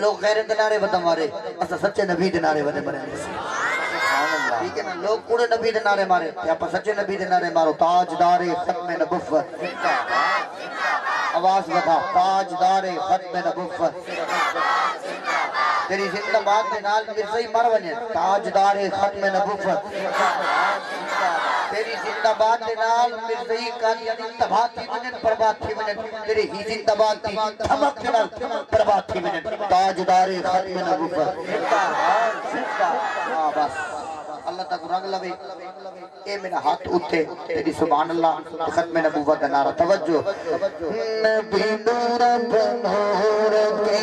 लोग गैर नारे बता मारे असा सच्चे नबी दे नारे बदे मरे ठीक है ना लोग कूड़े नबी दे नारे मारे आप सच्चे नबी दे नारे मारो ताजदारे खत्म नबुव्वत आवाज बता ताजदारे खत्म नबुव्वत तेरी जिंदाबाद के नाल मिर्ज़ा ही मर वने ताजदारे खत्म नबुव्वत तेरी जिंदाबाद के नाल मिर्ज़ा ही कादियानी तबाह थी वने बर्बाद थी वने तेरी ही जिंदाबाद थी धमक के नाल बर्बाद थी वने ताजदारे खत्म नबुव्वत हां बस अल्लाह तक रंग लवे ए मेरा हाथ उठे तेरी सुभान अल्लाह खत्म नबुव्वत का नारा तवज्जो नबी नूर बनूर के